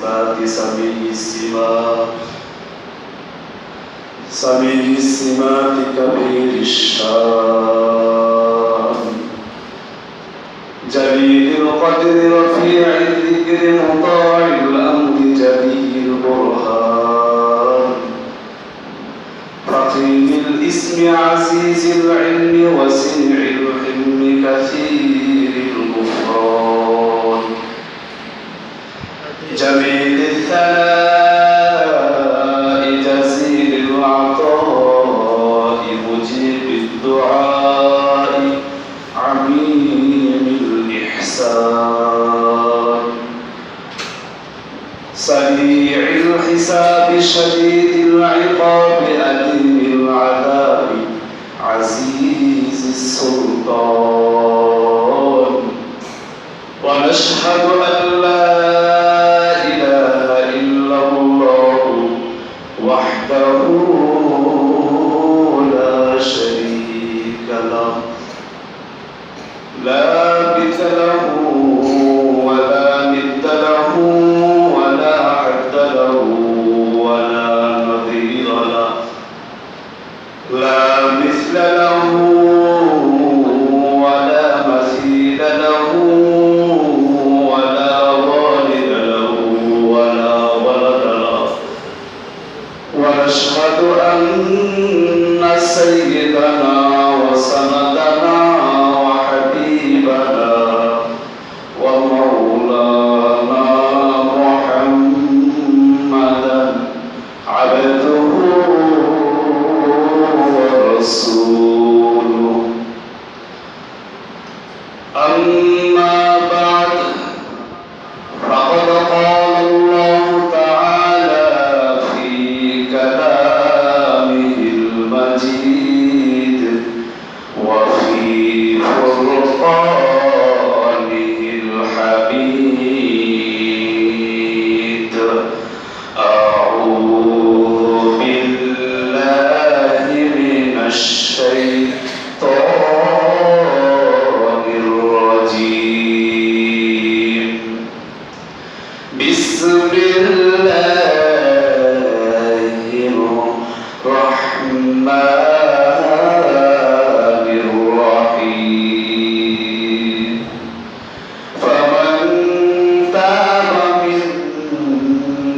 صفات سميع السمات كبير الشان جليل القدر رفيع الذكر مطاع الأمر جليل البرهان فقيه الاسم عزيز العلم وسنع الحلم كثير الغفران جميل الثناء جزيل العطاء مجيب الدعاء عميم الإحسان سريع الحساب شديد العقاب أليم العذاب عزيز السلطان ونشهد أن لا إله إلا الله وحده لا شريك له لا مثل له ولا ند له ولا حد له ولا نظير له لا مثل له ولا مثيل له ولا والد له ولا ولد له ونشهد أن سيدنا وسندنا وحبيبنا ومولانا محمدا عبده ورسوله أما بعد فقد قال الله تعالى في كلامه المجيد وفي فرقانه الحميد أعوذ بالله من الشيطان الرجيم بسم الله الرحمن الرحيم فمن تاب من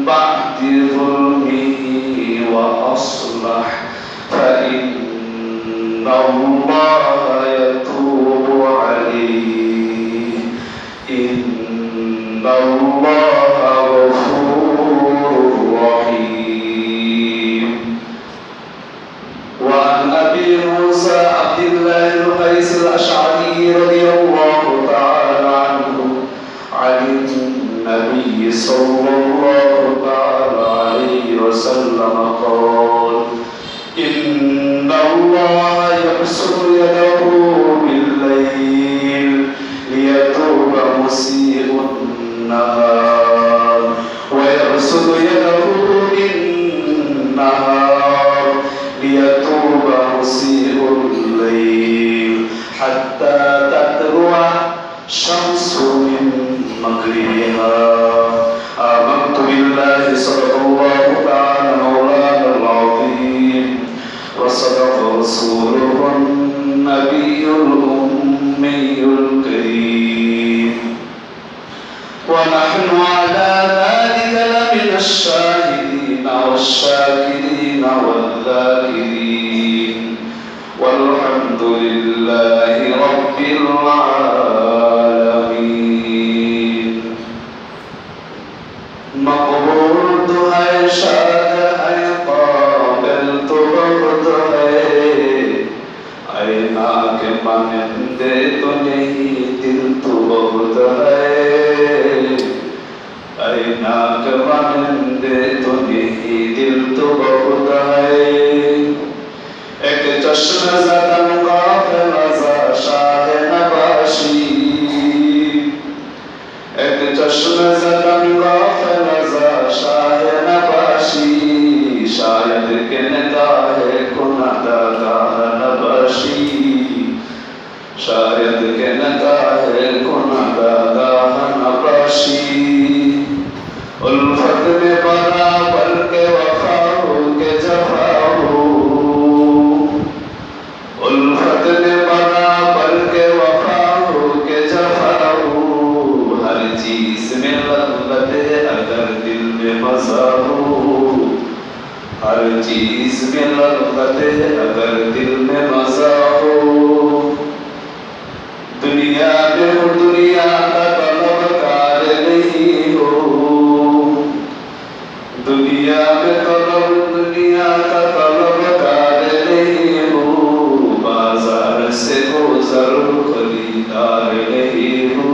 بعد ظلمه وأصلح فإن الله يتوب عليه إن الله غفور رحيم وعن أبي موسى عبد الله القيس الأشعري رضي الله تعالى عنه عن النبي صلى الله تعالى عليه وسلم قال إن الله يبسط يده بالليل ليتوب مسيء النهار ويبسط يده بالنهار ليتوب مسيء الليل حتى تطلع الشمس من مغربها آمنت بالله صدق الله تعالى مولانا العظيم وصدق رسوله النبي الأمي الكريم ونحن على ذلك لمن الشاهدين والشاكرين والذاكرين والحمد لله رب العالمين مقبول تو ہے شاد ہے قابل تو بخت ہے اینا کے مانندے تو نہیں دل تو بہت ہے اینا کے مانندے تو نہیں دل تو بہت ہے ایک چشم زدن غافل ازا شاہ نباشی ایک چشم زدن غافل ازا شاہ نباشی شاید کہ نگاہ کند گاہ نباشی شاید کہ نگاہ کند گاہ نباشی الفا में बराबर के वफा हो के जफा हो, उल्फत में बराबर के वफा हो के जफा हो, हर चीज में लज्जत है अगर दिल में मजा हो, हर चीज में लज्जत है अगर दिल में मजा हो। दुनिया में हो दुनिया का तलबगार नहीं हो, दुनिया में दुनिया का तलबगार नहीं हो, बाजार से गुजर खरीदार नहीं हो,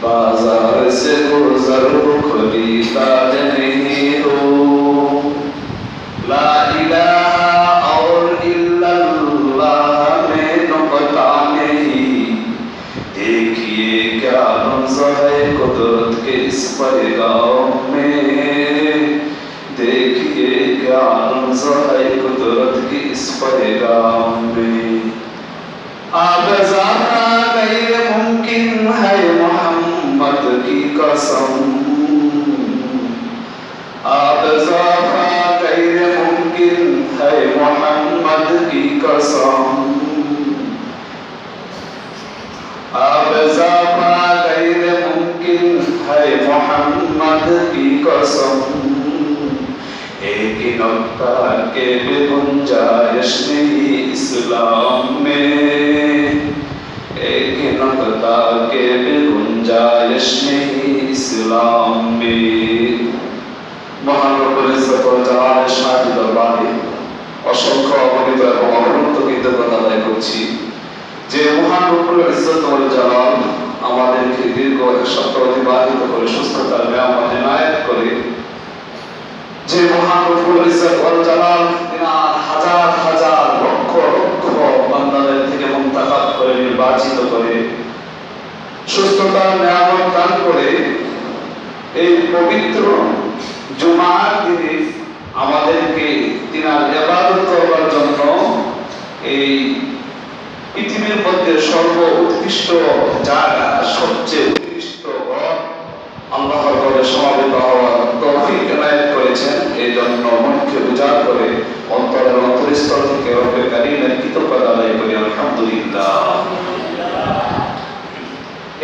बाजार से गुजर खरीदार नहीं हो। ला इलाहा और इल्लल्लाह में नुक्ता नहीं, देखिए क्या मंज़र है कुदरत के इस पैगाम में, देखिए क्या मंज़र है कुदरत के इस पैगाम में। आग़ज़ाना गैर मुमकिन है मोहम्मद की कसम, आग़ज़ाना गैर मुमकिन है मोहम्मद की कसम, आग़ज़ाना गैर मुमकिन है मोहम्मद की कसम। एक नुक्ता के भी गुंजाइश नहीं इस्लाम में, एक नुक्ता के भी गुंजाइश नहीं इस्लाम में। মহান রব্বুল ইজ্জত ওয়াল জালালের শাহী দরবারে অসংখ্য অগণিত এবং অনন্ত কৃতজ্ঞতা আদায় করছি যে মহান রব্বুল ইজ্জত ওয়াল জালাল আমাদেরকে দীর্ঘ এক সপ্তাহ অতিবাহিত করে সুস্থতার নিয়ামত এনায়েত করে, যে মহান রব্বুল ইজ্জত ওয়াল জালাল তিনার হাজার হাজার লক্ষ লক্ষ বান্দাদের থেকে মুনতাখাব করে নির্বাচিত করে সুস্থতার নিয়ামত দান করে এই পবিত্র জুমার দিনে আমাদেরকে তিনার ইবাদত করার জন্য এই পৃথিবীর মধ্যে সর্বোৎকৃষ্ট জায়গা, সবচেয়ে উৎকৃষ্ট ঘর আল্লাহর ঘরে সমাবেত হওয়ার তৌফিক এনায়েত করেছেন। এই জন্য মনকে উজাড় করে অন্তরের অন্তরস্থল থেকে রব্বে কারীমের কৃতজ্ঞতা আদায় করি আলহামদুলিল্লাহ।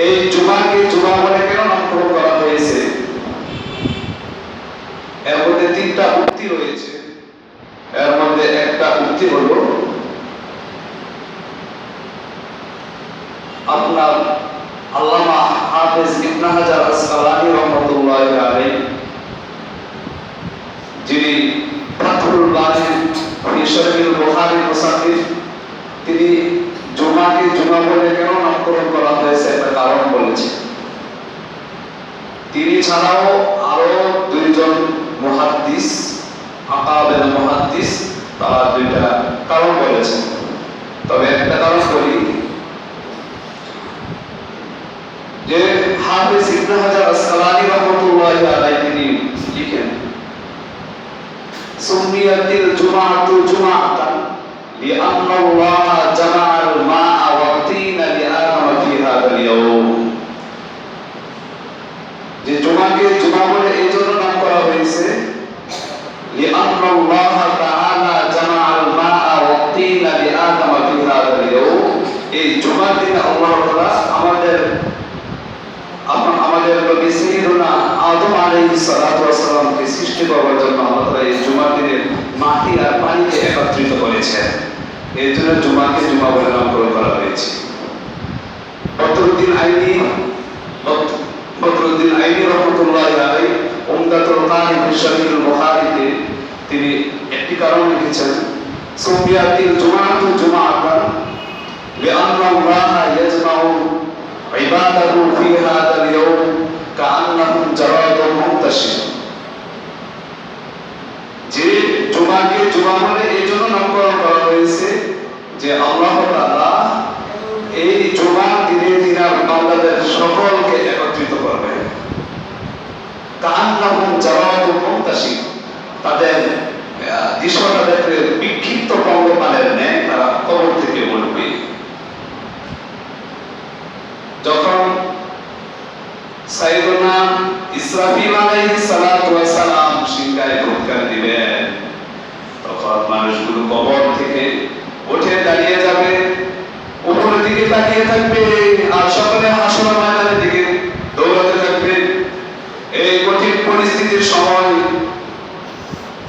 এই জুমাকে জুমা বলে কেন নামকরণ করা হয়েছে? এর মধ্যে তিনটা উক্তি রয়েছে। এর মধ্যে একটা উক্তি হলো আপনার আল্লামা হাফেজ ইবনে হাজার আসকালানী রাহমাতুল্লাহি আলাইহি, যিনি ফাতহুল বারী ফি শারহিল বুখারী মুসান্নিফ, তিনি জুমাকে জুমা বলে কেন নামকরণ করা হয়েছে একটা কারণ বলেছেন। তিনি ছাড়াও আরো দুইজন মুহাদ্দিস, আকাবেল মুহাদ্দিস, তারা দুইটা কারণ বলেছেন। তবে একটা কারণ বলি যে হাফেজ ইবনে হাজার আসকালানী রাহমাতুল্লাহি আলাইহি তিনি লিখেন, সুমিয়াতিল জুমাআতু জুমাআতান লিআন্নাল্লাহা জামাআল মা'a ওয়া তিনা লিআদামা ফি হাযাল ইয়াওম। যে জুমাকে জুমা বলে এই জন্য নাম করা হয়েছে লিআন্নাল্লাহা তাআলা জামাআল মা'a ওয়া তিনা লিআদামা ফি হাযাল ইয়াওম। এই জুমার দিনে আল্লাহ তাআলা আমাদের নবী সাইয়্যিদুনা আদম আলাইহিস সালাতু ওয়াস সালামকে সৃষ্টি করার জন্য আল্লাহ তাআলা এই জুমার দিনে মাটি আর পানিকে একত্রিত করেছেন। এই জন্য জুমাকে জুমা বলে নামকরণ করা হয়েছে। বদরুদ্দিন আইনি রহমতুল্লাহি আলাইহি উমদাতুল কারি ফি শারহিল বুখারীতে তিনি একটি কারণ লিখেছেন, সুমিয়াতিল জুমাআতু জুমাআতান লিআন্নাল্লাহা ইয়াজমাউ ইবাদাহু ফি হাযাল ইয়াওম কাআন্নাহুম জারাদুন মুনতাশির। যে জুমাকে জুমা বলে এই জন্য নামকরণ করা হয়েছে যে আল্লাহ তাআলা এই জুমার দিনে তিনার বান্দাদের সকলকে একত্রিত করবেন। কাআন্নাহুম জারাদুন মুনতাশির, তাদের দৃশ্যটা দেখলে বিক্ষিপ্ত পঙ্গপালের ন্যায় তারা কবর থেকে উঠবে। যখন সাইয়্যিদুনা ইসরাফিল আলাইহিস সালাতু ওয়াস সালাম সিংহায় ফুৎকার দিবেন, তখন মানুষগুলো কবর থেকে উঠে দাঁড়িয়ে যাবে, উপরের দিকে তাকিয়ে থাকবে, আর সকলে হাসর ময়দানের দিকে দৌড়াতে থাকবে। এই কঠিন পরিস্থিতির সময়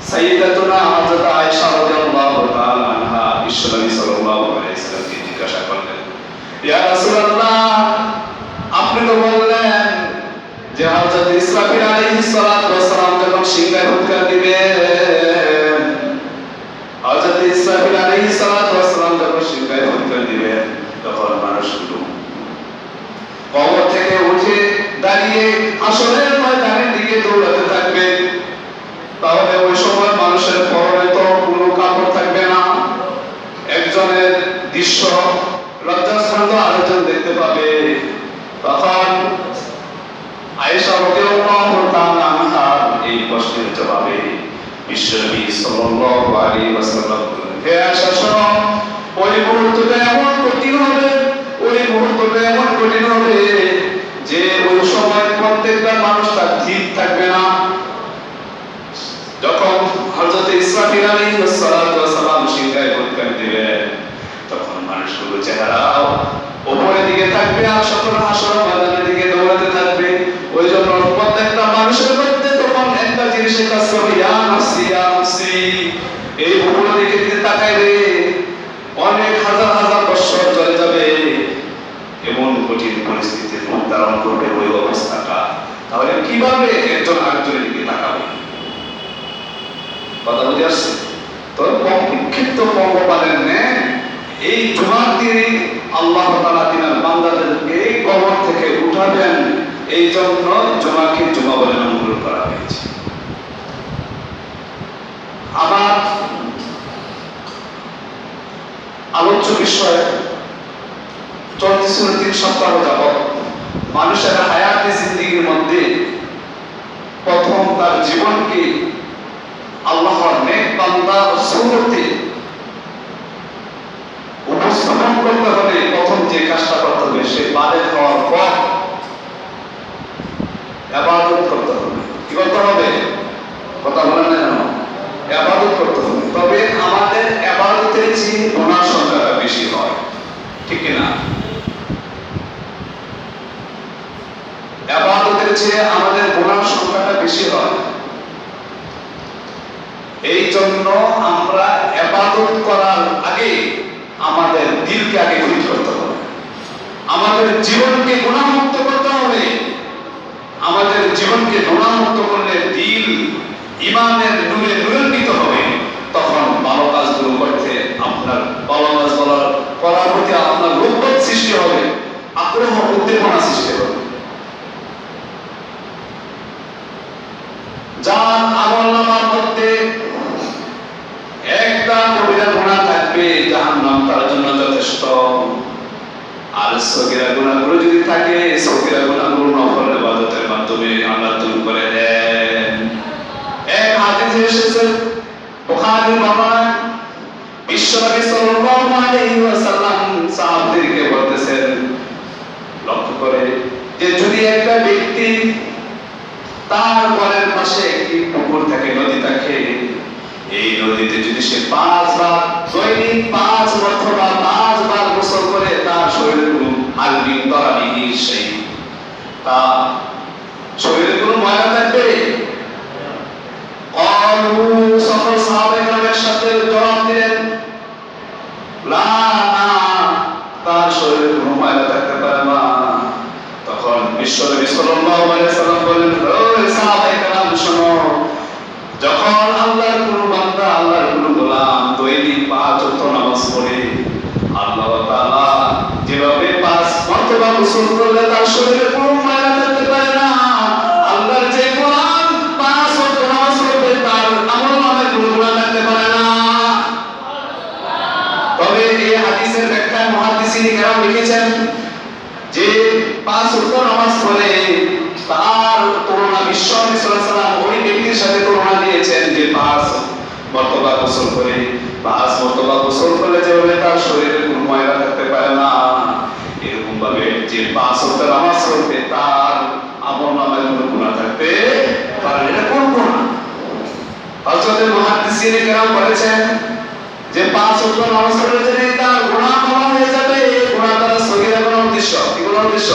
সাইয়্যিদাতুনা হযরত আয়েশা রাদিয়াল্লাহু তাআলা আনহা বিশ্বনবী সাল্লাল্লাহু আলাইহি সাল্লামকে জিজ্ঞাসা করলেন, ইয়া রাসূলুল্লাহ, আপনি তো বললেন যে হযরত ইসরাফিল আলাইহিস সালাতু ওয়াস সালাম যখন সিংহায় ফুৎকার দিবেন, হযরত ইসরাফিল আলাইহিস সালাতু ওয়াস সালাম যখন সিংহায় ফুৎকার দিবেন, তখন মানুষগুলো কবর থেকে উঠে দাঁড়িয়ে হাসরের ময়দানের দিকে দৌড়াতে থাকবে। তাহলে ওই সময় মানুষের পরনে তো কোনো কাপড় থাকবে না, একজনের দৃশ্য লজ্জাস্থান আরেকজন দেখতে পাবে। তখন আয়েশা রাদিয়াল্লাহু তাআলা আনহা এই প্রশ্নের জবাবে বিশ্বনবী সাল্লাল্লাহু আলাইহি ওয়াসাল্লাম বলেন, হে আয়েশা শোনো, ওই মুহূর্তটা এমন কঠিন হবে, ওই মুহূর্তটা এমন কঠিন হবে যে ওই সময় প্রত্যেকটা মানুষ তার ঠিক থাকবে না। যখন হযরত ইসরাফিল আলাইহিস সালাতু ওয়াস সালাম সিংহায় ফুৎকার দিবেন, তখন মানুষগুলো চেহারা উপরের দিকে থাকবে আর সকল হাসর ময়দানের দিকে দৌড়াতে থাকবে। ওই জন্য প্রত্যেকটা মানুষের মধ্যে তখন একটা জিনিসের কাজ করবে, ইয়া নাফসি ইয়া নাফসি, এই উপরের দিকে তাকাইবে, অনেক হাজার হাজার বছর চলে যাবে, এমন কঠিন পরিস্থিতির রূপ ধারণ করবে ওই অবস্থাটা। তাহলে কিভাবে একজন আরেকজনের দিকে তাকাবে? কথা বুঝে আসছে তো? বিক্ষিপ্ত পঙ্গপালের ন্যায় এই জুমার দিনে আল্লাহ তাআলা তিনার বান্দাদেরকে কবর থেকে উঠাবেন, এই জন্য জুমাকে জুমা বলে নামকরণ করা হয়েছে। আমার আলোচ্য বিষয় চলতেছে 3 সপ্তাহ যাবৎ মানুষের হায়াতে জিন্দেগির মধ্যে প্রথম তার জীবনকে আল্লাহর নেক বান্দার সুরতে উপস্থাপন করতে হলে প্রথম যে কাজটা করতে হবে, সে বালেগ হওয়ার পর ইবাদত করতে হবে। কি করতে হবে? কথা বলেন না কেন? ইবাদত করতে হবে। তবে আমাদের ইবাদতের চেয়ে গুনার সংখ্যাটা বেশি হয়, ঠিক কি না? ইবাদতের চেয়ে আমাদের গুনার সংখ্যাটা বেশি হয়। এই জন্য আমরা ইবাদত করার আগে আমাদের দিলকে আগে ফিট করতে হবে, আমাদের জীবনকে গুনাহমুক্ত করতে হবে। আমাদের জীবনকে গুনাহমুক্ত করলে দিল ঈমানের নূরে নূরান্বিত হবে। তখন ভালো কাজগুলো করতে আপনার ভালো কাজ করার প্রতি আপনার লোভবোধ সৃষ্টি হবে, আগ্রহ উদ্দীপনা সৃষ্টি হবে। যার আমলনামার মধ্যে একটা কবিরা গুনাহ থাকবে, জাহান্নাম তার জন্য যথেষ্ট। আর সগীরা গুনাহগুলো যদি থাকে, সগীরা গুনাহগুলো নফল ইবাদতের মাধ্যমে আল্লাহ দূর করে দেন। এক হাদিসে এসেছে, বুখারীর বর্ণনা, বিশ্বনবী সাল্লাল্লাহু আলাইহি ওয়াসাল্লাম সাহাবাদেরকে বলতেছেন, লক্ষ্য করে যে যদি একটা ব্যক্তি তার ঘরের পাশে একটি পুকুর থাকে, নদী থাকে, এই নদীতে যদি সে 5 বার দৈনিক 5 অথবা 5 বার গোসল করে, তার শরীরে কোনো আলবিন তরাবিহীন সেই তার শরীরে কোনো ময়লা থাকবে? সকল সাহাবায়ে সাথে জবাব দিলেন, না না, তার শরীরে কোনো ময়লা থাকতে পারে না। তখন বিশ্বনবী সাল্লাল্লাহু আলাইহি ওয়াসাল্লাম বলেন, ও সাহাবায়ে কেরাম শোনো, যখন আল্লাহর কোনো বান্দা, আল্লাহর কোনো গোলাম দৈনিক 5 ওয়াক্ত নামাজ পড়ে, আল্লাহ তাআলা যেভাবে 5 মর্তবা গোসল করলে তার শরীরে কোনো ময়লা থাকতে পারে না, আল্লাহর যে গোলাম 5 ওয়াক্ত নামাজ পড়ে তার আমলনামায় কোনো গুনাহ থাকতে পারে না। তবে এই হাদিসের ব্যাখ্যায় মুহাদ্দিসিন কেরাম লিখেছেন যে 5 ওয়াক্ত নামাজ পড়ে তার তুলনা বিশ্বনবী সাল্লাল্লাহু আলাইহি ওয়াসাল্লাম ওই ব্যক্তির সাথে তুলনা দিয়েছেন যে 5 মর্তবা গোসল করে, 5 মর্তবা গোসল করলে যেভাবে তার শরীরে কোনো ময়লা থাকতে পারে না, এরকম ভাবে যে 5 ওয়াক্ত নামাজ পড়বে তার আমলনামায় কোনো গুনাহ থাকতে মুফাসসিরিন মুহাদ্দিসিন কেরাম বলেছেন যে 5 ওয়াক্ত নামাজ পড়লে যদি তার গুনাহ ক্ষমা হয়ে যাবে, এই গুনাহ দ্বারা সগীরা গুনাহ উদ্দেশ্য, কি গুনাহ উদ্দেশ্য?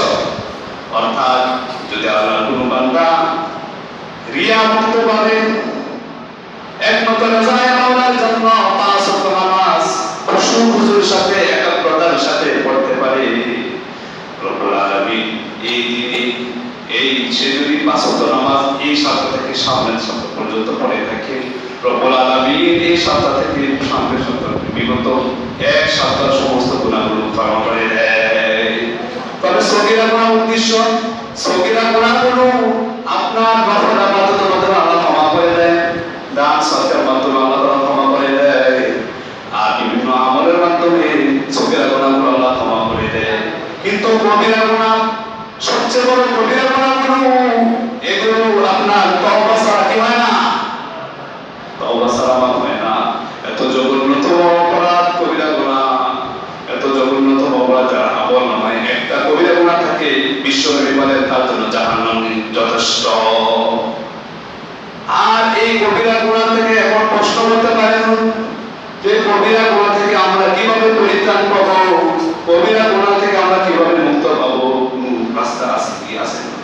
অর্থাৎ যদি আল্লাহর কোনো বান্দা রিয়া মুক্ত ভাবে একমাত্র রাজায়ে মাওলার জন্য 5 ওয়াক্ত নামাজ খুশু খুজুর সাথে একাগ্রতার সাথে পড়তে পারে, রব্বুল আলামিন এই দিনে এই সে যদি 5 ওয়াক্ত নামাজ এই সপ্তাহ থেকে সামনের সপ্তাহ পর্যন্ত পড়ে থাকে, রব্বুল আলামিন এই সপ্তাহ থেকে সামনের সপ্তাহ বিগত এক সপ্তাহ সমস্ত গুনাহগুলো ক্ষমা করে দেয়। তবে সগীরা গুনাহ উদ্দেশ্য, সগীরা গুনাহগুলো আপনার নফল ইবাদতের মাধ্যমে আল্লাহ ক্ষমা করে দেয়, দান সদকার মাধ্যমে আল্লাহ তাআলা ক্ষমা করে দেয়, আর বিভিন্ন আমলের মাধ্যমে সগীরা গুনাহগুলো আল্লাহ ক্ষমা করে দেয়। কিন্তু কবিরা গুনাহ, সবচেয়ে বড় কবিরা গুনাহগুলো এগুলো আপনার তওবা ছাড়া কি হয় না, তওবা ছাড়া মাফ হয় না। এত জঘন্যতম অপরাধ কবিরা গুনাহ, এত জঘন্যতম অপরাধ যারা আমল নামায় একটা কবিরা গুনাহ থাকে, বিশ্বনবী বলেন তার জন্য জাহান্নাম যথেষ্ট। আর এই কবিরা গুনাহ থেকে এখন প্রশ্ন করতে পারেন যে কবিরা গুনাহ থেকে আমরা কিভাবে পরিত্রাণ পাবো, কবিরা গুনাহ থেকে আমরা কিভাবে মুক্ত পাবো? রাস্তা আছে কি আছে না?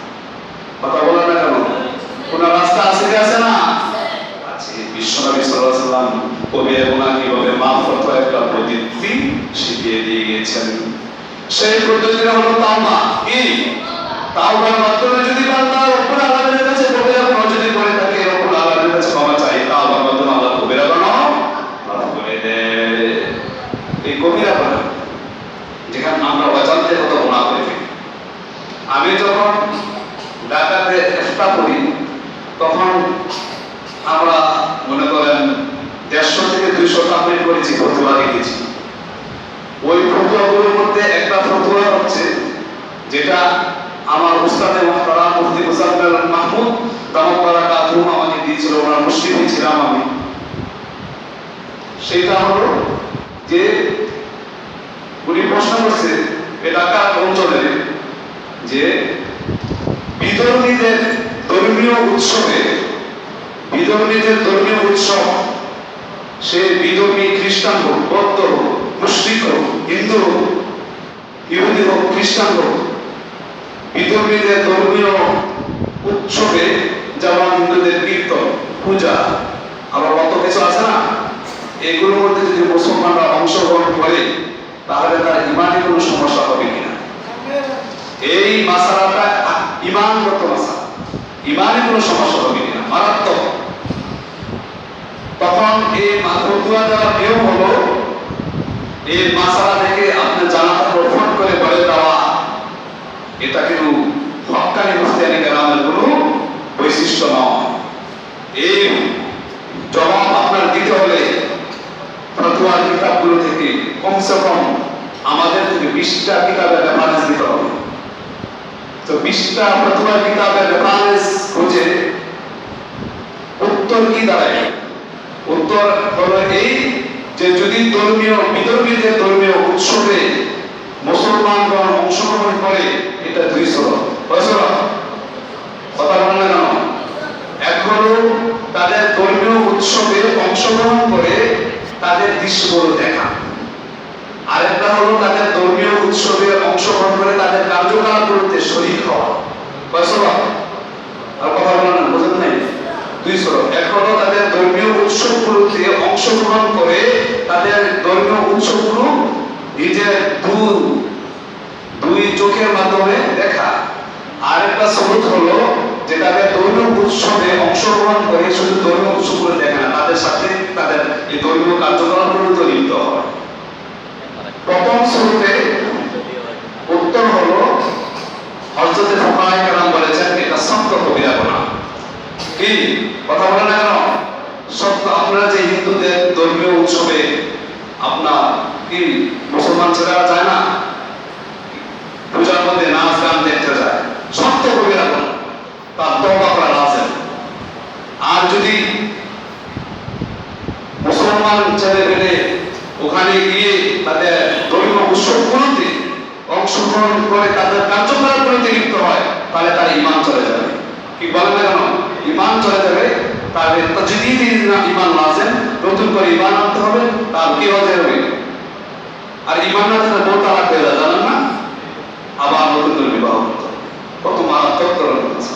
কথা বলেন না কেন? কোন রাস্তা আছে কি আছে না? আছে। বিশ্বনবী সাল্লাল্লাহু আলাইহি ওয়াসাল্লাম কবিরা গুনাহ কিভাবে মাফ করতে হয় একটা পদ্ধতি শিখিয়ে দিয়ে গেছেন। সেই পদ্ধতিটা হলো তাওবা। কি? তাওবার মাধ্যমে যদি বান্দা রব্বুল আলামিনের কাছে কবিরা গুনাহ যদি করে থাকে, রব্বুল আলামিনের কাছে ক্ষমা চায়, তাওবার মাধ্যমে আল্লাহ কবিরা গুনাহ মাফ করে দেয়। এই কবিরা গুনাহ যেখানে আমরা অজান্তে কত গুনাহ করে ফেলি। আমি যখন ঢাকাতে ইফতা পড়ি তখন আমরা মনে করেন 150 থেকে 200 কমপ্লিট করেছি, ফতোয়া লিখেছি। ওই ফতোয়াগুলোর মধ্যে একটা ফতোয়া হচ্ছে যেটা আমার উস্তাদে মুহতারাম মুফতি মুজাফফর মাহমুদ দামাত বারাকাতুহু আমাকে দিয়েছিল, ওনার মুশরিক ছিলাম আমি। সেটা হলো যে উনি প্রশ্ন করছে ঢাকার অঞ্চলে যে বিধর্মীদের ধর্মীয় উৎসবে, বিধর্মীদের ধর্মীয় উৎসব, সে বিধর্মী খ্রিস্টান হোক, বৌদ্ধ হোক, মুশরিক হোক, হিন্দু হোক, ইহুদি হোক, খ্রিস্টান হোক, বিধর্মীদের ধর্মীয় উৎসবে যেমন হিন্দুদের কীর্তন, পূজা, আবার কত কিছু আছে না, এগুলোর মধ্যে যদি মুসলমানরা অংশগ্রহণ করে তাহলে তার ইমানে কোনো সমস্যা হবে কিনা? এই মাসালাটা ইমানগত মাসালা, ইমানে কোনো সমস্যা হবে কিনা? মারাত্মক। তখন এই ফতোয়া দেওয়ার নিয়ম হলো এই মাসালা থেকে আপনি জানাটা প্রফট করে বলে দেওয়া, এটা কিন্তু হক্কানি মুফতিয়ানি কেরামের কোনো বৈশিষ্ট্য নয়। এই জবাব আপনার দিতে হলে ফতোয়ার কিতাবগুলো থেকে কমসে কম আমাদের থেকে 20টা কিতাবের রেফারেন্স দিতে হবে। তো 20টা ফতোয়ার কিতাবের রেফারেন্স খুঁজে উত্তর কি দাঁড়ায়? উত্তর হলো এই যে যদি বিধর্মীদের ধর্মীয় উৎসবে মুসলমানগণ অংশগ্রহণ করে, এটা 200 বছর কথা বলেন না কেন? এক হলো তাদের ধর্মীয় উৎসবে অংশগ্রহণ করে তাদের দৃশ্যগুলো দেখা, আরেকটা হলো তাদের ধর্মীয় উৎসবে অংশগ্রহণ করে তাদের কার্যকলাপগুলোতে শরীক হওয়া। বছর আর কথা বলেন না, বুঝেন নাই? 200। এক হলো তাদের ধর্মীয় উৎসবগুলোতে অংশগ্রহণ করে তাদের ধর্মীয় উৎসবগুলো নিজের দুই চোখের মাধ্যমে দেখা, আরেকটা সবুত হলো যে তাদের ধর্মীয় উৎসবে অংশগ্রহণ করে শুধু ধর্মীয় উৎসবগুলো দেখে না, তাদের সাথে তাদের এই ধর্মীয় কার্যকলাপগুলোতে লিপ্ত হয়। প্রথম শুরুতে উত্তর হলো হযরত ফুকাহায়ে কেরাম বলেছেন এটা সত্য কবিরা গুনাহ। কি কথা বলেন না কেন? সত্য। আপনারা যে হিন্দুদের ধর্মীয় উৎসবে আপনার কি মুসলমান ছেলেরা যায় না, পূজার মধ্যে নাচ গান দেখতে যায়, সত্য কবিরা গুনাহ, তার তওবা করা লাজিম। আর যদি মুসলমান ছেলেমেয়ে ওখানে গিয়ে তাদের ধর্মীয় উৎসবগুলোতে অংশগ্রহণ করে তাদের কার্যকলাপগুলোতে লিপ্ত হয়, তাহলে তার ঈমান চলে যাবে। কি বলেন না কেন? ঈমান চলে যাবে। তাহলে তাজদীদ ঈমান লাজিম, নতুন করে ঈমান আনতে হবে, তার কি হতে হবে? আর ঈমান না থাকলে বউ তালাক হয়ে যায়, জানেন না? আবার নতুন করে বিবাহ করতে হবে। কত মারাত্মক ধরনের কথা।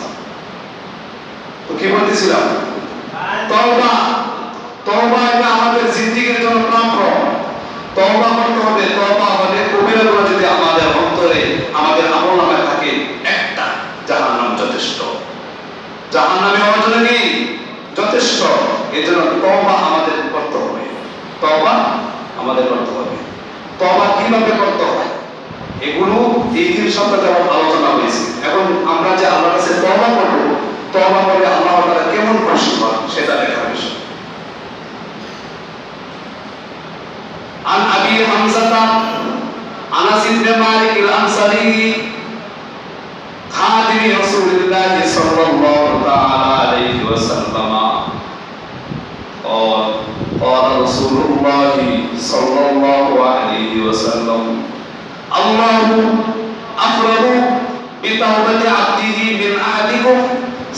তো কি বলতেছিলাম? তওবা, তওবা এটা আমাদের জিন্দেগীর জন্য প্রাণপ্রদ। তওবা করতে হবে। তওবা হলে কবিরা গুনাহ যদি আমাদের অন্তরে, আমাদের আমলনামায় থাকে, একটা জাহান্নাম যথেষ্ট। জাহান্নামে হওয়ার জন্য কি যথেষ্ট? এই জন্য তওবা আমাদের করতে হবে। তওবা আমাদের করতে হবে। তওবা কিভাবে করতে হয় এগুলো এই 3 সপ্তাহে যেমন আলোচনা হয়েছে। এখন আমরা যে আল্লাহর কাছে তওবা করব, তওবা করে আল্লাহ তাআলা কেমন খুশি হন সেটা দেখার বিষয়। عن أبي حمزة أنس بن مالك الأنصاري خادم رسول الله صلى الله تعالى عليه وسلم قال قال رسول الله صلى الله عليه وسلم الله أفرغ بتوبة عبده من أحدكم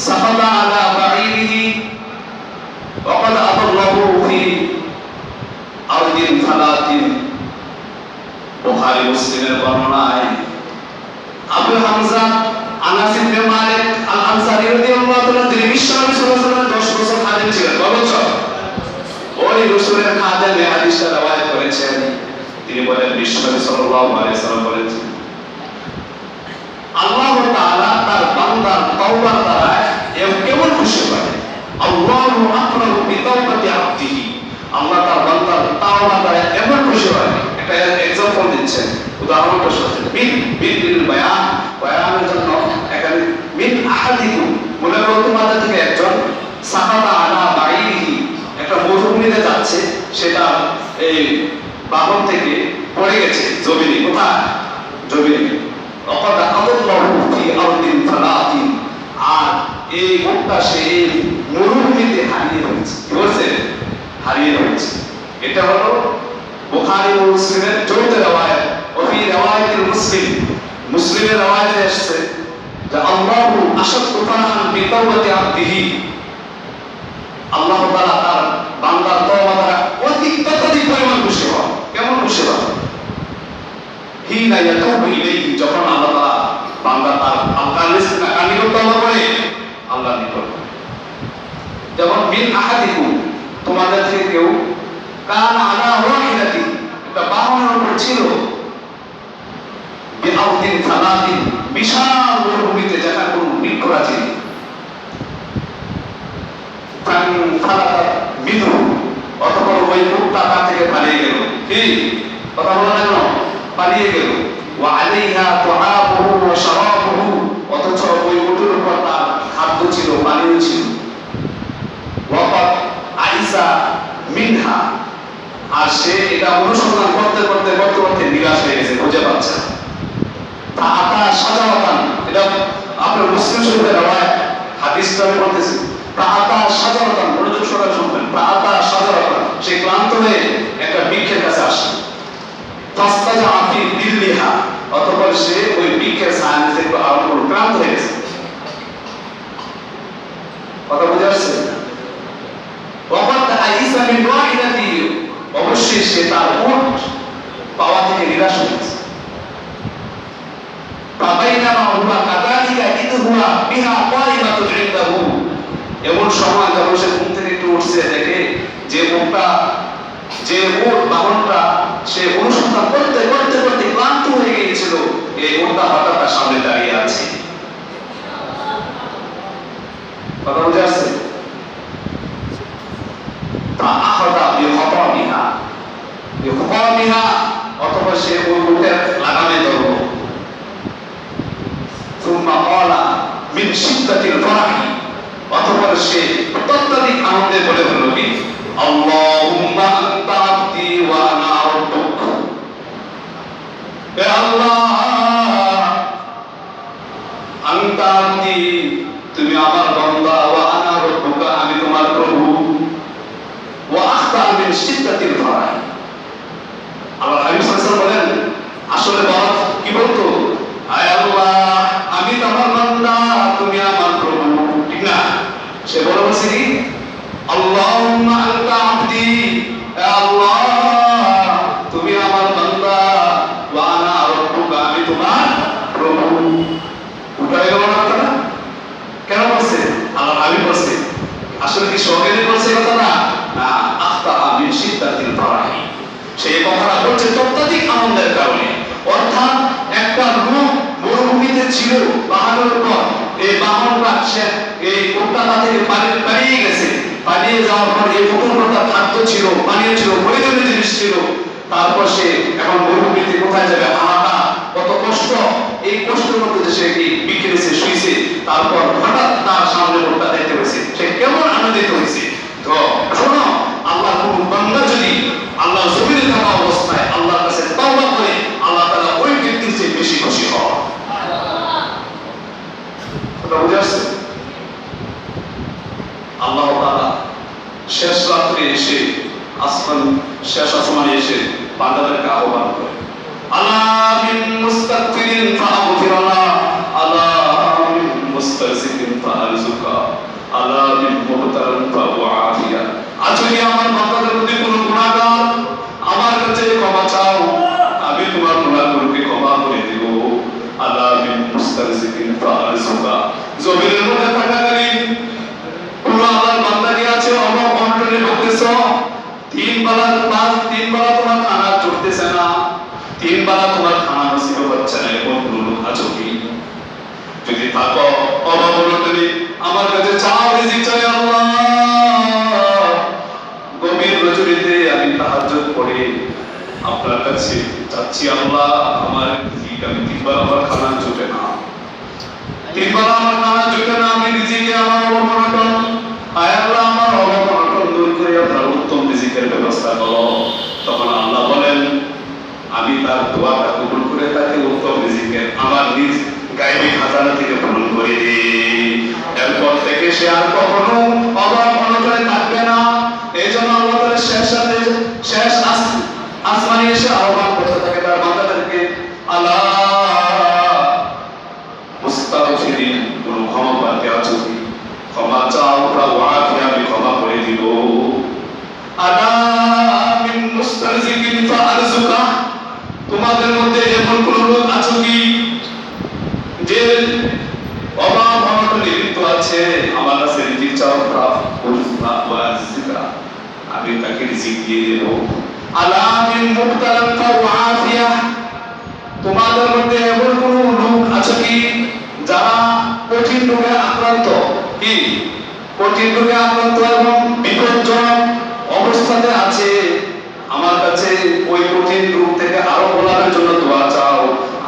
سقط على بعيره وقد أضله في أرض فلات। বুখারী মুসলিমের বর্ণনায় আবু হামজা আনাস ইবনে মালিক আল আনসারী রাদিয়াল্লাহু তাআলা তিনি বিশ্বনবী সাল্লাল্লাহু আলাইহি ওয়াসাল্লামের 10 বছর খাদেম ছিলেন। কত বছর? ওই রাসূলের খাদেম এই হাদিসটা রওয়ায়াত করেছেন। তিনি বলেন বিশ্বনবী সাল্লাল্লাহু আলাইহি ওয়াসাল্লাম বলেছেন আল্লাহ তাআলা তার বান্দার তওবার দ্বারা কেমন খুশি হয়। আল্লাহু আকরাহু বিতাওবাতি আবদিহি, আল্লাহ তার বান্দার তাওবা দ্বারা এমন খুশি হয়। একটা এক্সাম্পল দিচ্ছেন, উদাহরণ পেশ করছেন। বিল বায়ান, বায়ানের জন্য এখানে মিন আহাদিকুম, মনে করো তোমাদের থেকে একজন সাকাতা আলা বাইরিহি, একটা মরুভূমিতে যাচ্ছে, সেটা এই বাহন থেকে পড়ে গেছে জমিনে। কোথায়? জমিনে। وقد أضله في أرض فلات, আর এই লোকটা সে মরুভূমিতে হারিয়ে ফেলেছে। কি বলছে? হারিয়ে ফেলেছে। এটা হলো বুখারী ও মুসলিমের যৌথ রওয়ায়াত। ওফি রওয়ায়াতুল মুসলিম, মুসলিমের রওয়ায়াতে আসছে যে আল্লাহু আশাদ্দু ফারহান বিতাওবাতি আবদিহি, আল্লাহ তাআলা তার বান্দার তওবা দ্বারা অধিক পরিমাণ খুশি হন। কেমন খুশি হন? হিনা ইয়াতুবু ইলাইহি, যখন আল্লাহ তাআলা বান্দা তার আল্লাহর নিকট তওবা করে, আল্লাহর নিকট। যেমন মিন আহাদিকুম, তোমাদের থেকে কেউ কান আলা ওয়াহিদাতি, একটা বাহনের উপর ছিল, বিআউদিন ফালাতিন, বিশাল মরুভূমিতে যেখানে কোনো বৃক্ষরাজি নেই। ফালাতাত মিনহু, অতঃপর ওই লোকটা তার থেকে পালিয়ে গেল। কি কথা বলা না কেন? পালিয়ে গেল। ওয়া আলাইহা তুআবুহু ওয়া শারাবুহু, অথচ ওই উটের উপর তার খাদ্য ছিল, পানীয় ছিল। ওয়াকাদ আইসা মিনহা, আর সে এটা অনুসন্ধান করতে করতে করতে করতে নিরাশ হয়ে গেছে, খুঁজে পাচ্ছে না। তাআতা সাজাওয়াতান, এটা আপনার মুসলিম শরীফের রওয়ায়াত, হাদিসটা আমি বলতেছি। তাআতা সাজাওয়াতান, মনোযোগ সহকারে শুনবেন। তাআতা সাজাওয়াতান, সে ক্লান্ত হয়ে একটা বৃক্ষের কাছে আসে। ফাস্তাজা ফি দিল্লিহা, অতঃপর সে ওই বৃক্ষের ছায়া নিতে একটু আরাম করে ক্লান্ত হয়ে গেছে। কথা বুঝে আসছে? ওয়াকাদ আইসা মিন ওয়াহিদাতি, অবশ্যই সে তার উট পাওয়া থেকে নিরাশ হয়েছে। ফাবাইনামা হুয়া কাযালিকা ইয হুয়া বিহা কায়িমাতুন ইনদাহু, এমন সময় যখন সে ঘুম থেকে একটু উঠছে, দেখে যে উটটা, যে উট বাহনটা সে অনুসন্ধান করতে করতে করতে ক্লান্ত হয়ে গিয়েছিল, এই উটটা হঠাৎ তার সামনে দাঁড়িয়ে আছে। কথা বুঝে আসছে? ফাআখাযা বিখতামিহা, অথবা সে ওই উটের লাগামে ধরল। সুম্মা ক্বালা মিন শিদ্দাতিল ফারহি, অতঃপর সে অত্যধিক আনন্দে বলে বলল কি আল্লাহুম্মা আনতা আবদি ওয়া আনা রাব্বুক, হে আল্লাহ আনতা আবদি, তুমি আমার বান্দা, ওয়া আনা রাব্বুকা, আমি তোমার প্রভু। ওয়া আখতা মিন শিদ্দাতিল ফারহি, আল্লাহ হাবিব সাল্লাল্লাহু আলাইহি ওয়াসাল্লাম বলেন, আসলে বাবা কি বলতো, আয় আল্লাহ আমি তোমার বান্দা, তুমি আমার প্রভু, ঠিক না? সে বলে বলছে কি আল্লাহুম্মা আনতা আবদি, হে আল্লাহ তুমি আমার বান্দা, ওয়া আনা রাব্বুকা আমি তোমার প্রভু। উঠাই গেল না কথাটা? কেন বলছে? আল্লাহ নবী বলছে। আসলে কি সঙ্গে বলছে কথাটা? না, আখতা মিন শিদ্দাতিল ফারাহি, সেই কথাটা বলছে অত্যধিক আনন্দের কারণে। অর্থাৎ একটা লোক মরুভূমিতে ছিল পাহাড়ের উপর, এই বাহনটা এই উটটা থেকে পালিয়ে গেছে। পালিয়ে যাওয়ার পর এই উটটা খাদ্য ছিল, পানীয় ছিল, প্রয়োজনীয় জিনিস ছিল। তারপর সে এখন মরুভূমিতে কোথায় যাবে? হাহাকার, কত কষ্ট। এই কষ্টের মধ্যে সে কি বিকেলেছে, শুইছে। তারপর হঠাৎ তার সামনে উটটা দেখতে পেয়েছে। সে কেমন আনন্দিত হয়েছে। তো শোনো, আল্লাহ কোন বান্দা যদি আল্লাহ জমিনে থাকা অবস্থায় আল্লাহর কাছে তওবা করে, আল্লাহ তাআলা ওই ব্যক্তির চেয়ে বেশি খুশি হন। কথা বুঝে আসছে? আল্লাহ তাআলা শেষ রাত্রে এসে শেষ আসমানে এসে বান্দাদেরকে আহ্বান করে, আলা মিন মুস্তাগফিরিন ফাগফিরনা, আলা মিন মুস্তাযিকিন ফারযুকা, আলা মিন মুবতালান ফাআফিয়া। আজকে আমার বান্দাদের মধ্যে কোনো গুনাহগার আমার কাছে ক্ষমা চাও, আমি তোমার গুনাহগুলোকে ক্ষমা করে দেব। আলা মিন মুস্তাযিকিন ফারযুকা, জমিনের মধ্যে থাকাকালীন কোন আল্লাহর বান্দা কি আছে অনটনে ভুগতেছো, তিন বেলা তোমার খানা জুটতেছে না, তিন বেলা তোমার খানা নসিব হচ্ছে না, এমন কোন লোক আছো কি? যদি থাকো অভাব অনটনে, আমার কাছে চাও, রিজিক চাই আল্লাহ। গভীর রজনীতে আমি তাহাজ্জুদ পড়ে আপনার কাছে চাচ্ছি, আল্লাহ আমার রিজিক, আমি তিন বেলা আমার খানা জুটে না, তিন বেলা আমার খানা জুটে না, আমি রিজিকে আমার অনটন, আয় আল্লাহ আমার অনটন দূর করে আপনার উত্তম রিজিকের ব্যবস্থা করো। তখন আল্লাহ বলেন, আমি তার দোয়াটা কবুল করে তাকে উত্তম রিজিকের আমার নিজ গায়বী খাজানা থেকে পূরণ করে দিই। এরপর থেকে সে আর কখনো অভাব অনটনে থাকবে না। এই জন্য আল্লাহ তাআলা শেষ আসমানে এসে আহ্বান করতে থাকে তার বান্দাদেরকে, আলা মুস্তাগফিরিন, কোন ক্ষমা প্রার্থী আছো কি? ক্ষমা চাও, ফাআফিয়া, আমি ক্ষমা করে দিব। আলা মিন মুস্তাযিকিন ফারযুকা, তোমাদের মধ্যে এমন কোন লোক আছো কি যে অভাব অনটনে লিপ্ত আছে, আমার কাছে রিজিক চাও, আমি তাকে রিজিক দিয়ে দেব। আলা মিন মুবতালান ফাআফিয়া, তোমাদের মধ্যে এমন কোন লোক আছে কি যারা কঠিন রোগে আক্রান্ত, কি কঠিন রোগে আক্রান্ত এবং বিপজ্জনক অবস্থাতে আছে, আমার কাছে ওই কঠিন রোগ থেকে আরো বলার জন্য দোয়া চাও।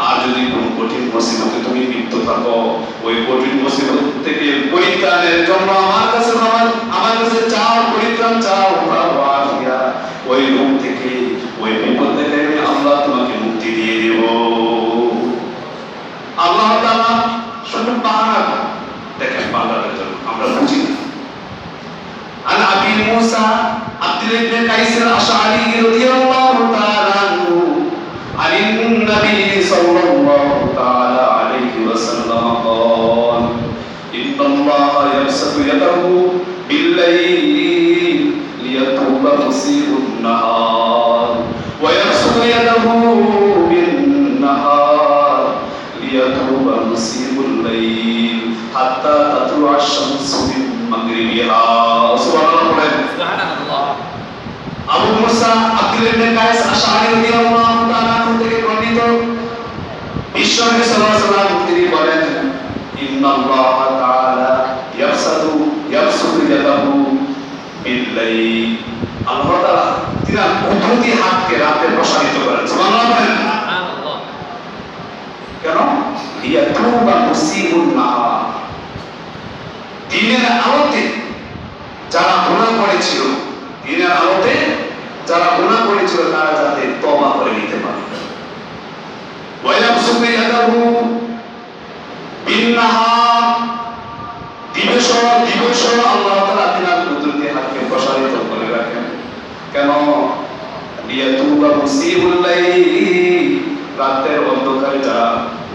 আর যদি কোন কঠিন মুসিবতে তুমি লিপ্ত থাকো, ওই কঠিন মুসিবত থেকে পরিত্রাণের জন্য আমার কাছে চাও, পরিত্রাণ চাও, ফাআফিয়া, ওই রোগ থেকে, ওই বিপদ থেকে আমি আল্লাহ তোমাকে মুক্তি দিয়ে দেব। আল্লাহ তাআলা শুধু বাহানা দেখেন বান্দাদের জন্য, আমরা বুঝি না। عن أبي موسى عبد الله بن قيس الأشعري رضي الله تعالى عنه عن النبي صلى الله تعالى عليه وسلم قال إن الله يبسط يده بالليل ليتوب مسيء النهار ويبسط يده بالنهار ليتوب مسيء الليل حتى تطلع الشمس من مغربها। সুবহানাল্লাহ বলেন। সুবহানাল্লাহ। আবু মুসা আব্দুল্লাহ ইবনে কায়েস আশআরী রাদিয়াল্লাহু তাআলা থেকে বর্ণিত, বিশ্বনবী সাল্লাল্লাহু আলাইহি ওয়াসাল্লাম তিনি বলেন, ইন্নাল্লাহ তাআলা ইয়াবসুতু ইয়াদাহু বিল-লাইল, আল্লাহ তাআলা তিনি কুদরতি হাতকে রাতে প্রসারিত করেন। সুবহানাল্লাহ বলেন। সুবহানাল্লাহ। কেন? লিয়াতুবা মুসিবুন নাহার, দিনের আলোতে যারা গুনাহ করেছিল, দিনের আলোতে যারা গুনাহ করেছিল তারা যাতে তওবা করে নিতে পারে। ওয়ায়াবসুতু ইয়াদাহু বিন-নাহার, দিবস আল্লাহ তাআলা তিনার কুদরতি হাতকে প্রসারিত করে রাখেন। কেন? লিয়াতুবা মুসিবুল লাইল, রাতের অন্ধকারে যারা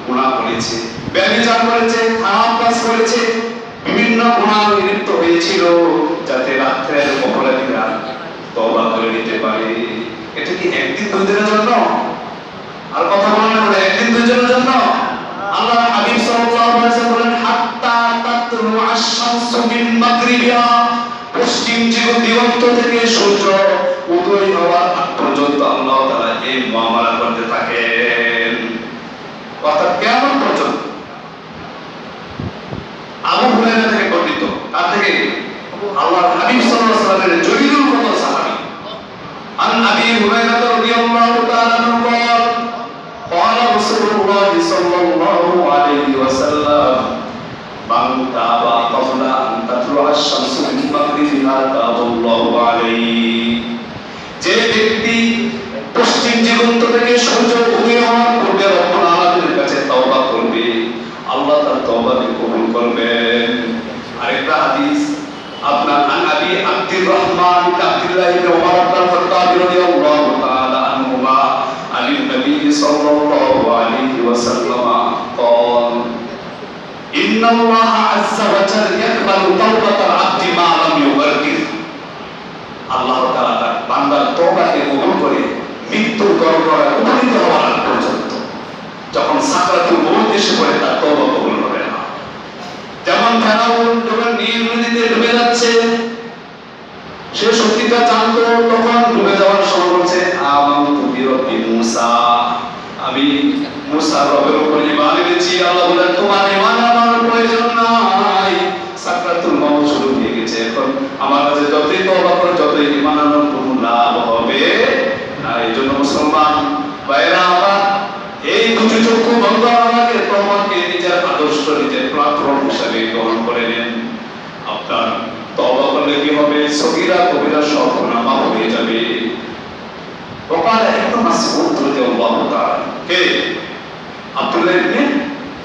গুনাহ করেছে, ব্যভিচার করেছে, খারাপ কাজ করেছে, বিভিন্ন গুনাহে লিপ্ত হয়ে দিয়েছিল যাতে রাত্রের অপরাধীরা তওবা করে নিতে পারে। এটা কি একদিন দুই দিনের জন্য? আর কথা বলেন না, একদিন দুই দিনের জন্য? আল্লাহ হাবিব সাল্লাল্লাহু আলাইহি ওয়াসাল্লাম বলেন হাত্তা তাতলু আশ-শামসু মিন মাগরিবিহা, পশ্চিম দিগন্ত থেকে সূর্য উদয় হওয়ার আগ পর্যন্ত আল্লাহ তাআলা এই মুআমালা করতে থাকেন, অর্থাৎ কিয়ামত পর্যন্ত। আবু হুরায়রা থেকে বর্ণিত, কার থেকে? আল্লাহর হাবিব সাল্লাল্লাহু আলাইহি ওয়াসাল্লামের জলিলুল কদর সাহাবী। আন আবি হুরায়রা রাদিয়াল্লাহু তাআলা আনহু قال قال رسول الله صلى الله عليه وسلم من تاب قبل أن تطلع الشمس من مغربها تاب الله عليه। যে ব্যক্তি পশ্চিম দিগন্ত থেকে সূর্য উদয় হওয়ার পূর্বে রব্বুল আলামিনের কাছে তওবা করবে, আল্লাহ তার তওবাকে কবুল করবেন। আরেকটা হাদিস আপনার আন আবি আব্দুর রহমান ইবনে আব্দুল্লাহ ইবনে ওমর ইবনে খাত্তাব রাদিয়াল্লাহু তাআলা আনহুমা আনিন নবী সাল্লাল্লাহু আলাইহি ওয়াসাল্লাম قال إن الله عز وجل يقبل توبة العبد ما لم يغرغر। আল্লাহ তাআলা তার বান্দার তওবাকে কবুল করে মৃত্যুর গড়গড়ায় উপনীত হওয়ার আগ পর্যন্ত। যখন সাকরাতুল মউত এসে পড়ে তার তওবা কবুল হবে না। যেমন ফেরাউন যখন নীল নদীতে ডুবে যাচ্ছে, সে সত্যিটা জানতো, তখন ডুবে যাওয়ার সময় বলছে আমানতু বিরব্বি মূসা, আমি মূসার রবের উপর ঈমান এনেছি। আল্লাহ বলেন তোমার ঈমান আমার প্রয়োজন নাই, সাকরাতুল মউত শুরু হয়ে গেছে, এখন আমার কাছে যতই তওবা করো যতই ঈমান আনো কোনো লাভ হবে না। এইজন্য মুসলমান ভাইরা আমার এই দুটি চক্ষু বন্ধ আমাকে তওবাকে নিজের আদর্শ, নিজের প্ল্যাটফর্ম হিসেবে গ্রহণ করে নেন। আপনার তওবা করলে কি হবে? সগীরা কবিরা সব গুনাহ মাফ হয়ে যাবে। وقال ابن مسعود رضي الله تعالى কে? আব্দুল্লাহ ইবনে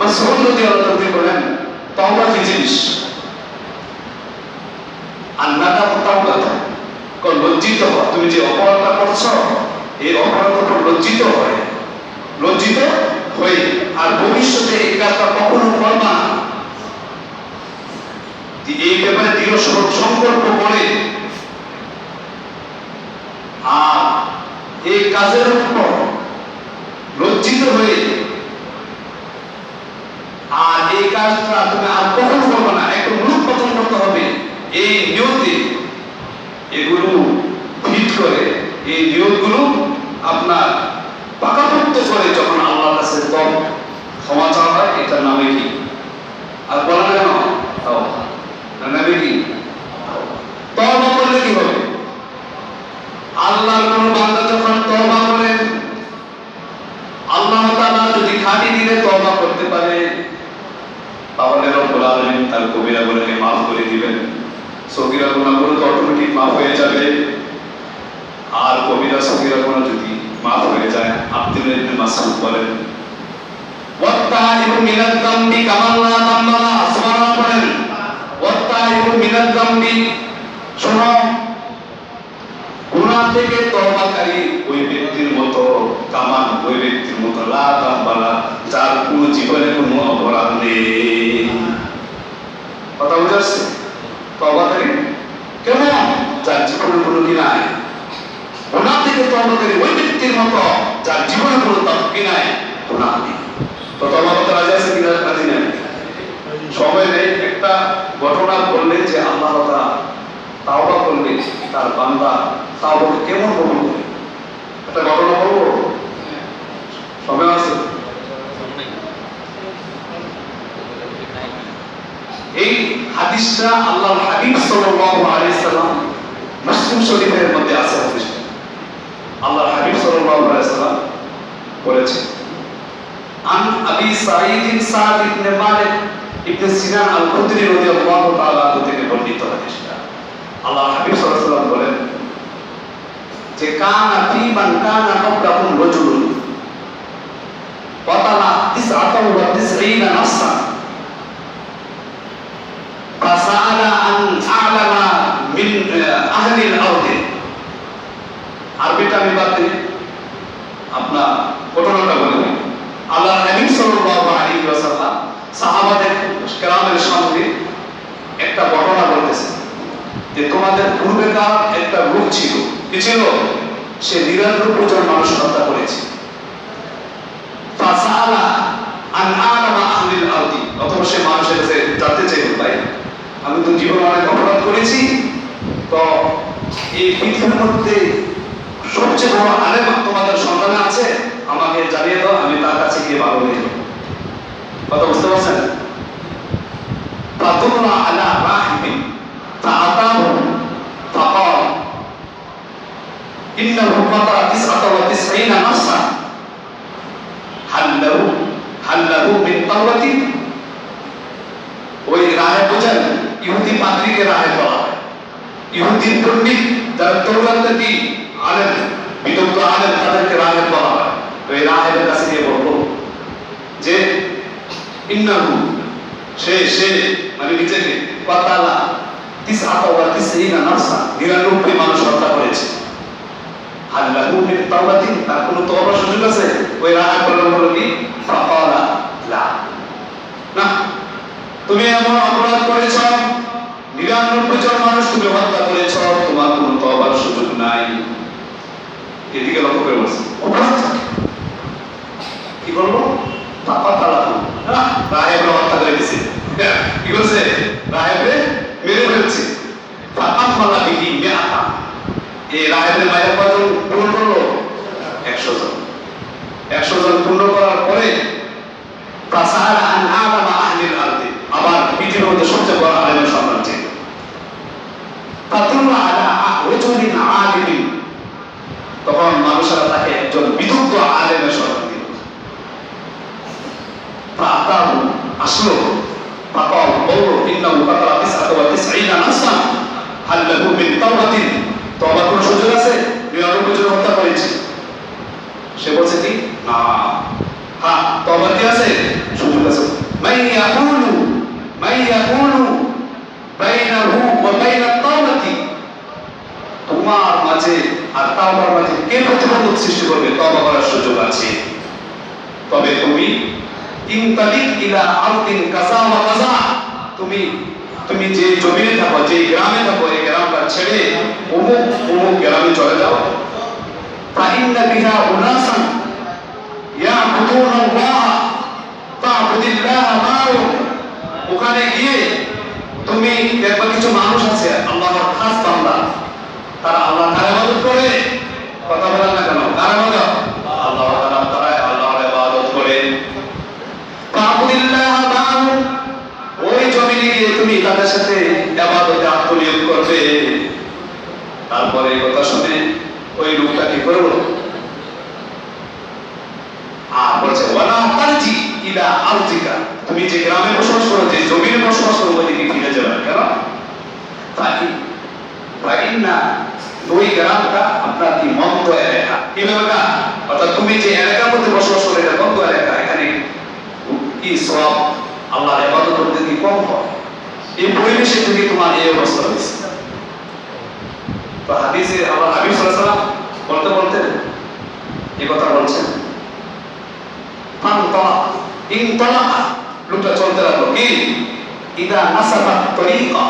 মাসউদ রাদিয়াল্লাহু তাআলা বলেন তওবা কি জিনিস? আন্নাদা তাওবা, কোন লজ্জিত হওয়া, তুমি যে অপরাধটা করছো এই অপরাধের উপর লজ্জিত হয়, লজ্জিত হই আর ভবিষ্যতে এই কাজটা কখনো করবা না, এই ব্যাপারে দৃঢ় সংকল্প করে আর এই কাজের উপর লজ্জিত হয়ে আর এই কাজটা তুমি আর কখনো করবে না, একটু মুখ পতন করতে হবে, এই নিয়তে এগুলো ফিট করে এই নিয়তগুলো আপনার পাকাপোক্ত করে যখন আল্লাহর কাছে ক্ষমা চাওয়া হয়, এটার নামে কি? আর বলা কেন তওবা, নামে কি? তওবা করলে কি হবে? আল্লাহর কোন বান্দা যখন তওবা করে, আল্লাহ তাআলা যদি খাঁটি দিলে তওবা করতে পারে, তাহলে রব্বুল আলামিন তার কবিরা গুনাহকে মাফ করে দিবেন। সগীরা গুনাহগুলো তো অটোমেটিক মাফ হয়ে যাবে। আর কবিরা সগীরা গুনাহ যদি মাফ হয়ে যায়, আব্দুল্লাহ ইবনে মাসউদ বলেন ওয়াত্তাইবু মিনাদ যামবি কামান লা যামবা লা, সুবহানাল্লাহ বলেন ওয়াত্তাইবু মিনাদ যামবি, শোনো গুনাহ থেকে তওবাকারী ওই ব্যক্তির মতো, কামান ওই ব্যক্তির মতো, লা যামবা লা, যার কোনো জীবনে কোনো অপরাধ নেই। কথা বুঝা যাচ্ছে? তওবাকারী কেমন? যার জীবনে কোনো কি নাই। গুনাহ থেকে তওবাকারী ওই ব্যক্তির মতো যার জীবনে কোনো কি নাই, গুনাহ নেই। তো তওবা করতে রাজি আছে কি রাজি নাই? সময় নেই, একটা ঘটনা বললে যে আল্লাহ তাআলা তাওবা করলে তার বান্দা তাওবাকে কেমন কবুল করে, একটা ঘটনা বলবো? সময় আছে? এই হাদিসটা আল্লাহর হাবিব সাল্লাল্লাহু আলাইহি সাল্লাম মুসলিম শরীফের মধ্যে আছে। হাদিসটা আল্লাহর হাবিব সাল্লাল্লাহু আলাইহি সাল্লাম বলেছেন আন আবি সাঈদ সাদ ইবনে মালিক ইবনে সিনান আল-খুদরি রাদিয়াল্লাহু তাআলা আনহু থেকে বর্ণিত হাদিসটা। আল্লাহর হাবিব সাল্লাল্লাহু আলাইহি সাল্লাম বলেন যে কানা ফি মান কানা ক্বাবলাকুম রাজুলুন ওয়াতালা 99 নাফসান ফাসাআলা আন আ'লামা মিন আহলিল আরদি। আরবিটা আমি বাদ দিই, আপনার ঘটনাটা বলে দিই। আল্লাহর হাবিব সাল্লাল্লাহু আলাইহি ওয়াসাল্লাম সাহাবাদের কেরামের সামনে একটা ঘটনা বলতেছেন। যে তোমাদের পূর্বেকার একটা রূপ ছিল, কি ছিল? সে 99 জন মানুষ হত্যা করেছে। ফাসালা আন আলামা আহলিল আরদি, অথবা সে মানুষের কাছে জানতে চাইল, ভাই আমি তো জীবনে অনেক অপরাধ করেছি, তো এই পৃথিবীর মধ্যে সবচেয়ে বড় আলেম তোমাদের সন্তানে আছে, আমাকে জানিয়ে দাও, আমি তার কাছে গিয়ে ভালো হয়ে যাবো। কথা বুঝতে পারছেন? ফাতুল্লাহ আলা রাহিবিন ফাআতাহু ফাকাল ইন্নাহু কাতালা 99 নাফসা হাল্লাহু মিন তাওরাতিন। ওই রাহেব বোঝেন, ইহুদি পাদ্রীকে রাহেব বলা হয়। ইহুদি পণ্ডিত যারা তৌরাতি আলেম, বিদগ্ধ আলেম, তাদেরকে রাহেব বলা হয়। ওই রাহেবের কাছে গিয়ে বলল যে ইন্নাহু সে মানে নিজেকে কাতালা 99 নাফসা, 99 মানুষ হত্যা করেছে। হাল্লাহু মিন তাওরাতিন, তার কোনো তওবার সুযোগ আছে? ওই রাহেব বলল কি? ফাকালা লা, না, তুমি এমন অপরাধ করেছ, 99 জন মানুষ তুমি হত্যা করেছ, তোমার কোনো তওবার সুযোগ নাই। এদিকে লক্ষ্য করে বলছি, অপরাধ কি বলবো? ফাকালা না, রাহেবকে হত্যা করে দিয়েছে। কি করছে? রাহেবকে মেরে ফেলছে। ফাকামালা বিহি মিআতা, এই রাহেবের মায়ের কয়জন পূর্ণ করলো? 100 জন। 100 জন পূর্ণ করার পরে ফাসালা আন আলামা আহলিল আরদি, আবার পৃথিবীর মধ্যে সবচেয়ে বড় আলেমের সন্তান ছিল। ফাতুল্লাহ আলা রাজুলিন আলিমিন, তখন মানুষেরা তাকে একজন বিদগ্ধ আলেমের সন্তান দিল। ফাআতাহু, আসলো, ফাকাল, বলল ইন্নাহু কাতালা 99 নাফসা হাল্লাহু মিন তাওরাতিন, তওবার কোনো সুযোগ আছে? 99 জন হত্যা করেছে। সে বলছে কি? না, হ্যাঁ তওবার কি আছে? সুযোগ আছে। মাইয়াকুলু বাইনাহু ওয়া বাইনাত তাওবাতি, তোমার মাঝে আর তাওবার মাঝে কে প্রতিবন্ধক সৃষ্টি করবে? তওবা করার সুযোগ আছে। তবে তুমি ইনতালিক ইলা আরদিন কাযা ওয়া কাযা, তুমি যে জমিনে থাকো, যে গ্রামে থাকো, এই গ্রামটা ছেড়ে অমুক গ্রামে চলে যাও। ফাইন্না বিহা উনাসান ইয়াবুদুনাল্লাহ ফা'বুদিল্লাহ মা'হুম, ওখানে গিয়ে তুমি দেখবা কিছু মানুষ আছে আল্লাহর খাস বান্দা, তারা আল্লাহ তাআলার ইবাদত করে। কথা বলেন না কেন? কার ইবাদত? আল্লাহ তাআলা, আল্লাহর ইবাদত করে। ফা'বুদিল্লাহ মা'হুম, ওই জমিনে গিয়ে তুমি তাদের সাথে ইবাদতে আত্মনিয়োগ করবে। তারপরে এই কথা শুনে ওই লোকটা কি করলো? আর বলছে ওয়ালা তারজি ইলা আরজিকা, তুমি যে গ্রামে বসবাস করো, যে জমিনে বসবাস করো, ওইদিকে ফিরে যাবে। কেন? ফাইন্না, ওই গ্রামটা আপনার কি মন্দ এলাকা। কি এলাকা? অর্থাৎ তুমি যে এলাকার মধ্যে বসবাস করো, এটা মন্দ এলাকা, এখানে কি সব আল্লাহর ইবাদত করতে কি কম হয়। এই পরিবেশে থেকে তোমার এই অবস্থা হয়েছে। তো হাদিসে আল্লাহ নবী সাল্লাল্লাহু আলাইহি ওয়াসাল্লাম বলতে এই কথা বলছেন। লোকটা চলতে লাগলো। কি? ইদা নাসাফাত তরিকা,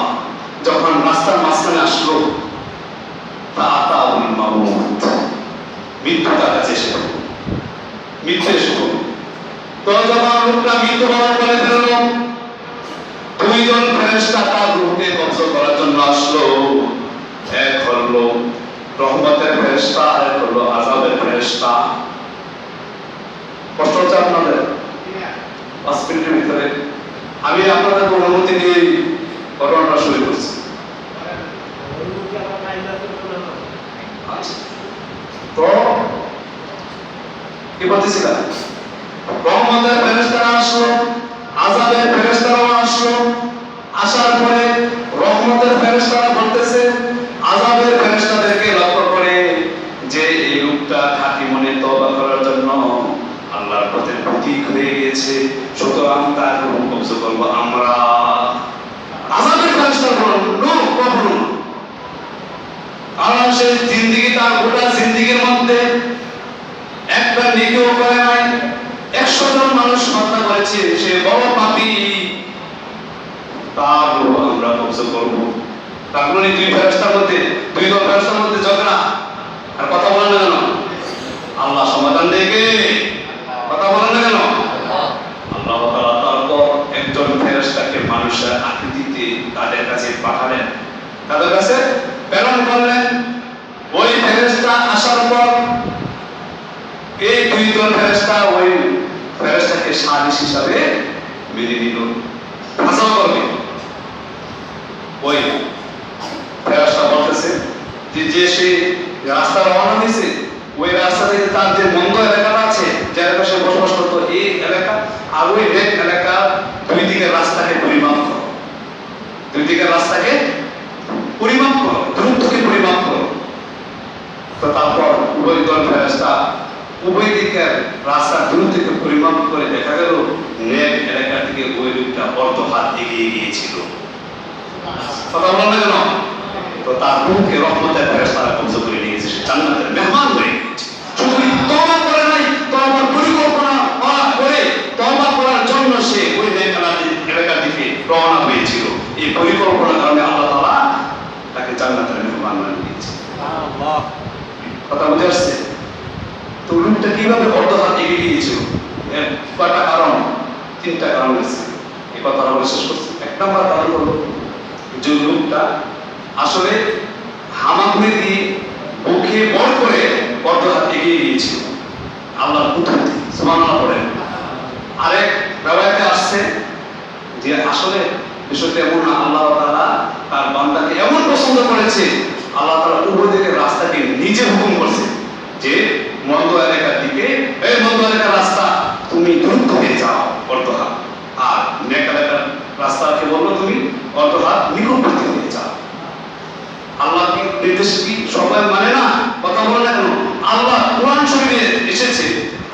যখন রাস্তার মাঝখানে আসলো, ফাআতাহুল মাউত, মৃত্যু তার কাছে এসে গেল। মৃত্যু এসে গেল। তো যখন লোকটা মৃত্যুবরণ করে ফেলল, 2 জন ফেরেশতা তার রূহকে কবজ করার জন্য আসলো। এক হলো রহমতের ফেরেশতা, আর এক হলো আযাবের ফেরেশতা। কষ্ট হচ্ছে আপনাদের? 5 মিনিটের ভিতরে আমি আপনাদের অনুমতি দিয়ে ঘটনাটা শুরু করছি। তো কি বলতেছিলাম? রহমতের ফেরেশতারা আসলো, আযাবের ফেরেশতারাও আসলো। আসার পরে রহমতের ফেরেশতারা বলতেছে আযাবের ফেরেশতাদেরকে লক্ষ্য করে যে এই লোকটা খাঁটি মনে তওবা করার জন্য আল্লাহর পথে প্রতীক হয়ে গেছে, সুতরাং তার রূহ কবজ করব আমরা। আযাবের ফেরেশতারা বলল কখনো, কারণ সে জিন্দেগি, তার গোটা জিন্দেগির মধ্যে একটা নেকিও করে নাই, 100 জন মানুষ হত্যা করেছে, সে বড় পাপী, তার রূহ আমরা কবজ করব। তারপরে দুই ফেরেশতার মধ্যে, দুই দল ফেরেশতার মধ্যে ঝগড়া, আর কথা বলেন না কেন? আল্লাহ সমাধান দেয় কে? কথা বলেন না কেন? আল্লাহ তাআলা তারপর একজন ফেরেশতাকে মানুষের আকৃতিতে তাদের কাছে পাঠালেন, তাদের কাছে প্রেরণ করলেন। ওই ফেরেশতা আসার পর এই দুই দল ফেরেশতা ওই ফেরেশতাকে সালিস হিসাবে মেনে নিল, ফাঁসাও করবে। ওই ফেরেশতা বলতেছে যে সে রাস্তা রওনা হয়েছে, ওই রাস্তা থেকে তার যে মন্দ এলাকাটা আছে, যে এলাকা সে বসবাস করতো, এই এলাকা আর ওই নেক এলাকা, দুই দিকের রাস্তাকে পরিমাপ করো, দুই দিকের রাস্তাকে পরিমাপ করো, দূরত্বকে পরিমাপ করো। তো তারপর উভয় দল ফেরেশতা উভয় দিকের রাস্তার দূরত্বকে পরিমাপ করে দেখা গেল নেক এলাকা থেকে ওই লোকটা অর্ধ হাত এগিয়ে গিয়েছিল। কথা বলেন না কেন? তো তার রূহকে রহমতের ফেরেশতারা কবজা করে নিয়েছে, সে জান্নাতের মেহমান হয়ে গেছে। শুধু তওবা করে নাই, তওবার পরিকল্পনা করে তওবা করার জন্য সে ওই নেক এলাকার দিকে রওনা হয়েছিল। এই পরিকল্পনার কারণে আল্লাহ তাআলা তাকে জান্নাতের মেহমান বানিয়ে দিয়েছে। আল্লাহ, কথা বুঝে আসছে? তো লোকটা কিভাবে অর্ধ হাত এগিয়ে গিয়েছিল? এর কয়টা কারণ, তিনটা কারণ আছে। এই কথা আমরা বিশ্বাস করছি। এক নম্বর কারণ হলো যে লোকটা আসলে হামাগুড়ি দিয়ে বুকে বড় করে অর্ধ হাত এগিয়ে গিয়েছিল আল্লাহর কুদরতে। সুবহানাল্লাহ বলেন। আরেক রাওয়ায়াতে আসছে যে আসলে বিষয়টা এমন না, আল্লাহ তাআলা তার বান্দাকে এমন পছন্দ করেছে, আল্লাহ তাআলা উভয় দিকের রাস্তাকে নিজে হুকুম করছে যে মন্দ এলাকার দিকে, এই মন্দ এলাকার রাস্তা তুমি দ্রুত হয়ে যাও অর্ধ হাত, আর নেক এলাকার রাস্তাকে বললো তুমি অর্ধ হাত নিকটবর্তী হয়ে যাও। আল্লাহ কি নির্দেশ কি সবাই মানে না? কথা বলে না কেন? আল্লাহ কোরআন শরীফে এসেছে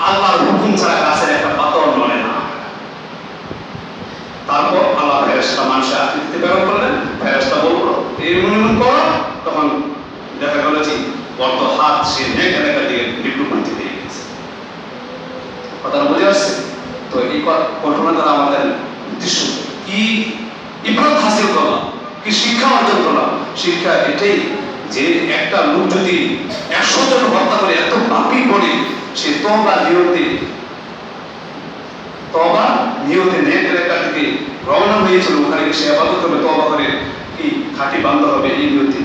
আল্লাহর হুকুম ছাড়া গাছের একটা পাতাও নড়ে না। তারপর আল্লাহ ফেরেশতা মানুষের আকৃতিতে প্রেরণ করলেন, ফেরেশতা বললো এই মনে করো, তখন দেখা গেল যে অর্ধ হাত সে নেক এলাকা দিয়ে নিকটবর্তী হয়ে গেছে। কথা বুঝে আসছে? তো এই ঘটনা দ্বারা আমাদের উদ্দেশ্য কি, ইবরাত হাসিল করলাম, কি শিক্ষা অর্জন করলাম? শিক্ষা এটাই যে একটা লোক যদি 100 জন হত্যা করে এত পাপী করে, সে তওবা নিয়তে নেক এলাকা থেকে রওনা হয়েছিল, ওখানে সে ইবাদত করবে, তওবা করে কি খাঁটি বান্দা হবে এই নিয়তে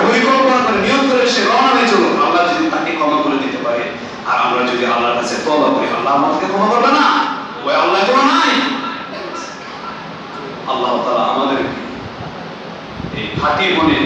পরিকল্পনা করে নিয়ত করে সে রওনা হয়েছিল। আল্লাহ যদি তাকে ক্ষমা করে দিতে পারে, আর আমরা যদি আল্লাহর কাছে তওবা করি, আল্লাহ আমাদেরকে ক্ষমা করবে না? ওই আল্লাহ কোনো নাই। আল্লাহ তাআলা আমাদের এই খাঁটি মনে